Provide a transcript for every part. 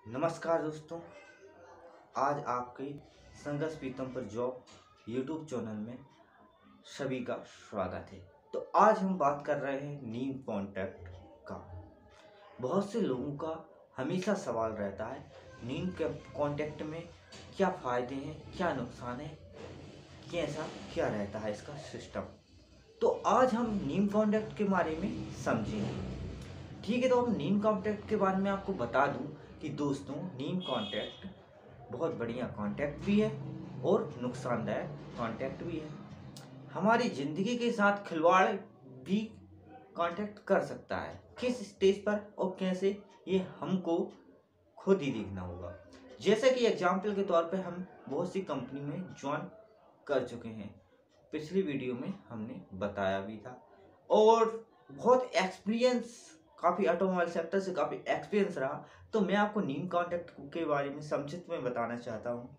नमस्कार दोस्तों, आज आपके संघर्ष प्रीतम पर जॉब यूट्यूब चैनल में सभी का स्वागत है। तो आज हम बात कर रहे हैं नीम कॉन्टैक्ट का। बहुत से लोगों का हमेशा सवाल रहता है नीम के कॉन्टैक्ट में क्या फ़ायदे हैं, क्या नुकसान है, कैसा क्या रहता है इसका सिस्टम। तो आज हम नीम कॉन्टैक्ट के बारे में समझेंगे। ठीक है, तो हम नीम कॉन्टैक्ट के बारे में आपको बता दूं कि दोस्तों नीम कॉन्टैक्ट बहुत बढ़िया कॉन्टैक्ट भी है और नुकसानदायक कॉन्टैक्ट भी है। हमारी ज़िंदगी के साथ खिलवाड़ भी कॉन्टैक्ट कर सकता है। किस स्टेज पर और कैसे, ये हमको खुद ही देखना होगा। जैसे कि एग्जाम्पल के तौर पे हम बहुत सी कंपनी में ज्वाइन कर चुके हैं, पिछली वीडियो में हमने बताया भी था, और बहुत एक्सपीरियंस, काफ़ी ऑटोमोबाइल सेक्टर से काफ़ी एक्सपीरियंस रहा। तो मैं आपको नीम कॉन्टैक्ट के बारे में संक्षिप्त में बताना चाहता हूँ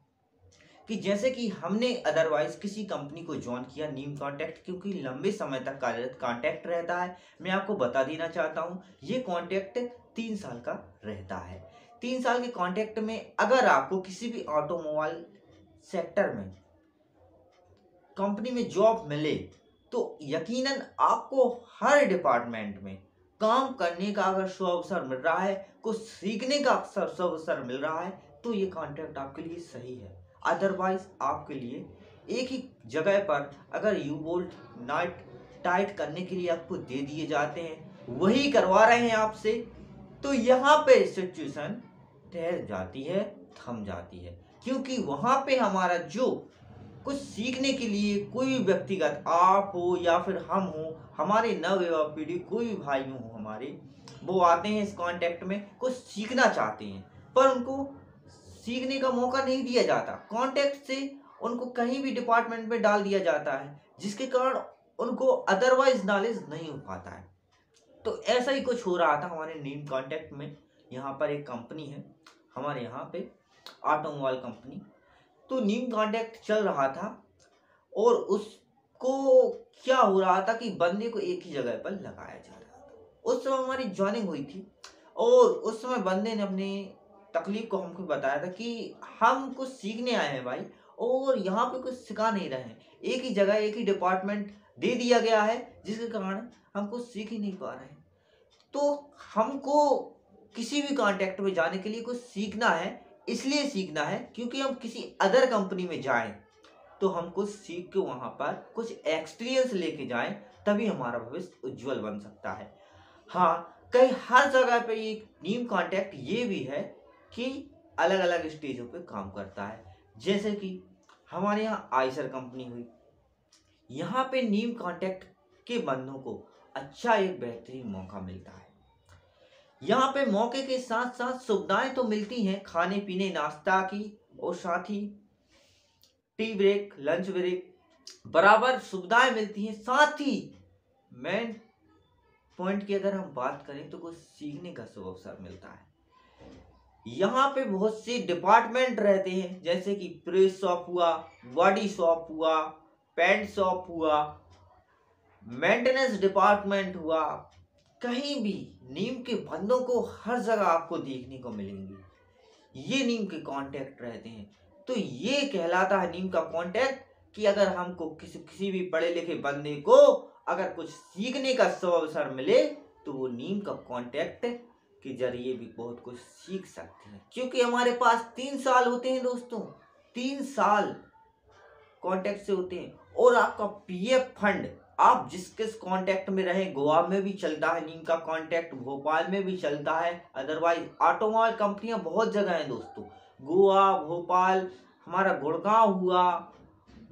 कि जैसे कि हमने अदरवाइज किसी कंपनी को ज्वाइन किया नीम कॉन्टैक्ट, क्योंकि लंबे समय तक कार्यरत कॉन्टैक्ट रहता है। मैं आपको बता देना चाहता हूँ ये कॉन्टैक्ट 3 साल का रहता है। 3 साल के कॉन्टैक्ट में अगर आपको किसी भी ऑटोमोबाइल सेक्टर में कंपनी में जॉब मिले तो यकीनन आपको हर डिपार्टमेंट में काम करने का अगर अवसर मिल रहा है, कुछ सीखने का अवसर मिल रहा है, तो ये कॉन्ट्रैक्ट आपके लिए सही है। अदरवाइज आपके लिए एक ही जगह पर अगर यू बोल्ट नट टाइट करने के लिए आपको दे दिए जाते हैं, वही करवा रहे हैं आपसे, तो यहाँ पे सिचुएशन ठहर जाती है, थम जाती है। क्योंकि वहाँ पे हमारा जो कुछ सीखने के लिए कोई भी व्यक्तिगत, आप हो या फिर हम हो, हमारे नवयुवा पीढ़ी, कोई भी भाई हो हमारे, वो आते हैं इस कांटेक्ट में, कुछ सीखना चाहते हैं, पर उनको सीखने का मौका नहीं दिया जाता। कांटेक्ट से उनको कहीं भी डिपार्टमेंट में डाल दिया जाता है, जिसके कारण उनको अदरवाइज नॉलेज नहीं हो पाता है। तो ऐसा ही कुछ हो रहा था हमारे नीम कांटेक्ट में। यहाँ पर एक कंपनी है हमारे यहाँ पे, ऑटोमोबाइल कंपनी। तो नीम कॉन्टैक्ट चल रहा था और उसको क्या हो रहा था कि बंदे को एक ही जगह पर लगाया जा रहा था। उस समय हमारी ज्वाइनिंग हुई थी और उस समय बंदे ने अपनी तकलीफ को हमको बताया था कि हम कुछ सीखने आए हैं भाई, और यहाँ पे कुछ सिखा नहीं रहे हैं। एक ही जगह, एक ही डिपार्टमेंट दे दिया गया है, जिसके कारण हम कुछ सीख ही नहीं पा रहे हैं। तो हमको किसी भी कॉन्टैक्ट में जाने के लिए कुछ सीखना है, इसलिए सीखना है क्योंकि हम किसी अदर कंपनी में जाएं तो हम कुछ सीख के वहां पर कुछ एक्सपीरियंस लेके जाएं, तभी हमारा भविष्य उज्जवल बन सकता है। हाँ, कई हर जगह पे ये नीम कॉन्टैक्ट ये भी है कि अलग अलग स्टेजों पे काम करता है। जैसे कि हमारे यहाँ आइसर कंपनी हुई, यहाँ पे नीम कॉन्टैक्ट के बंदों को अच्छा एक बेहतरीन मौका मिलता है। यहाँ पे मौके के साथ साथ सुविधाएं तो मिलती हैं, खाने पीने नाश्ता की, और साथ ही टी ब्रेक, लंच ब्रेक, बराबर सुविधाएं मिलती हैं। साथ ही मेन पॉइंट की अगर हम बात करें तो कुछ सीखने का शुभ अवसर मिलता है। यहाँ पे बहुत से डिपार्टमेंट रहते हैं, जैसे कि प्रेस शॉप हुआ, बॉडी शॉप हुआ, पेंट शॉप हुआ, मेंटेनेंस डिपार्टमेंट हुआ। कहीं भी नीम के बंदों को हर जगह आपको देखने को मिलेंगे। ये नीम के कांटेक्ट रहते हैं। तो ये कहलाता है नीम का कांटेक्ट कि अगर हमको किसी भी पढ़े लिखे बंदे को अगर कुछ सीखने का अवसर मिले तो वो नीम का कांटेक्ट के जरिए भी बहुत कुछ सीख सकते हैं। क्योंकि हमारे पास 3 साल होते हैं दोस्तों, 3 साल कांटेक्ट से होते हैं। और आपका पीएफ फंड, आप जिस किस कांटेक्ट में रहे, गोवा में भी चलता है नीम का कांटेक्ट, भोपाल में भी चलता है, अदरवाइज ऑटोमोबाइल कंपनियां बहुत जगह हैं दोस्तों, गोवा, भोपाल, हमारा गुड़गांव हुआ,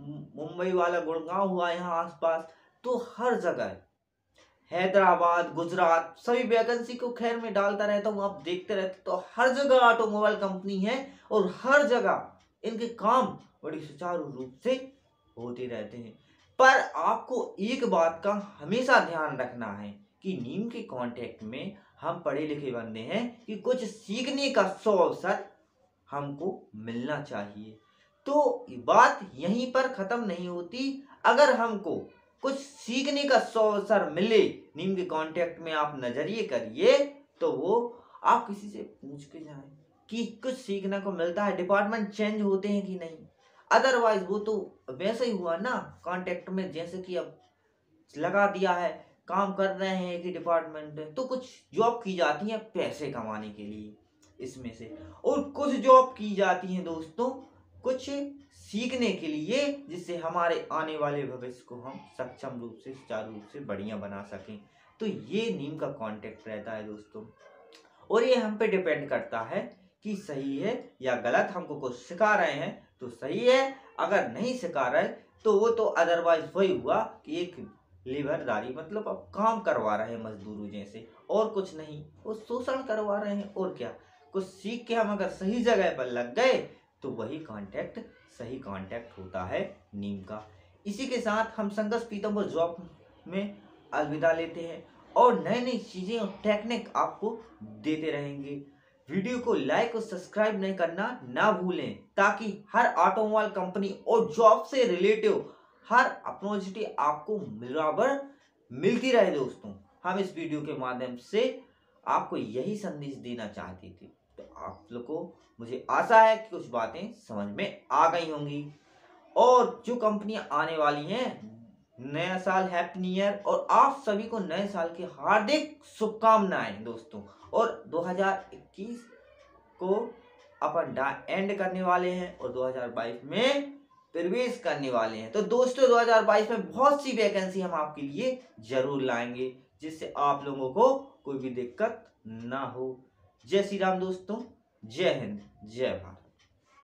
मुंबई वाला गुड़गांव हुआ यहाँ आसपास, तो हर जगह, हैदराबाद, गुजरात, सभी वैकेंसी को खैर में डालता रहता हूँ, आप देखते रहते। तो हर जगह ऑटोमोबाइल कंपनी है और हर जगह इनके काम बड़ी सुचारू रूप से होते रहते हैं। पर आपको एक बात का हमेशा ध्यान रखना है कि नीम के कांटेक्ट में हम पढ़े लिखे बंदे हैं कि कुछ सीखने का अवसर हमको मिलना चाहिए। तो बात यहीं पर खत्म नहीं होती। अगर हमको कुछ सीखने का अवसर मिले नीम के कांटेक्ट में, आप नजरिए करिए, तो वो आप किसी से पूछ के जाएं, कि कुछ सीखने को मिलता है, डिपार्टमेंट चेंज होते हैं कि नहीं। अदरवाइज वो तो वैसे ही हुआ ना, कांटेक्ट में जैसे कि अब लगा दिया है, काम कर रहे हैं एक ही डिपार्टमेंट में, तो कुछ जॉब की जाती है पैसे कमाने के लिए इसमें से, और कुछ जॉब की जाती है दोस्तों कुछ सीखने के लिए, जिससे हमारे आने वाले भविष्य को हम सक्षम रूप से, सुचारू रूप से बढ़िया बना सकें। तो ये नीम का कॉन्टेक्ट रहता है दोस्तों, और ये हम पे डिपेंड करता है कि सही है या गलत। हमको कुछ सिखा रहे हैं तो सही है, अगर नहीं सिखा रहे तो वो तो अदरवाइज वही हुआ कि एक लेबरदारी, मतलब अब काम करवा रहे हैं मजदूरों जैसे, और कुछ नहीं, वो शोषण करवा रहे हैं। और क्या, कुछ सीख के हम अगर सही जगह पर लग गए तो वही कांटेक्ट सही कांटेक्ट होता है नीम का। इसी के साथ हम संघर्ष पीतमपुर जॉब में अलविदा लेते हैं, और नई नई चीजें और टेक्निक आपको देते रहेंगे। वीडियो को लाइक और सब्सक्राइब नहीं करना ना भूलें, ताकि हर ऑटोमोबाइल कंपनी और जॉब से रिलेटिव हर अपॉर्चुनिटी आपको बराबर मिलती रहे दोस्तों। हम इस वीडियो के माध्यम से आपको यही संदेश देना चाहते थे। तो आप लोग को मुझे आशा है कि कुछ बातें समझ में आ गई होंगी, और जो कंपनियां आने वाली हैं, नया साल हैप्पी न्यू ईयर, और आप सभी को नए साल की हार्दिक शुभकामनाएं दोस्तों। और 2021 को अपन एंड करने वाले हैं और 2022 में प्रवेश करने वाले हैं। तो दोस्तों 2022 में बहुत सी वैकेंसी हम आपके लिए जरूर लाएंगे, जिससे आप लोगों को कोई भी दिक्कत ना हो। जय श्री राम दोस्तों, जय हिंद, जय भारत।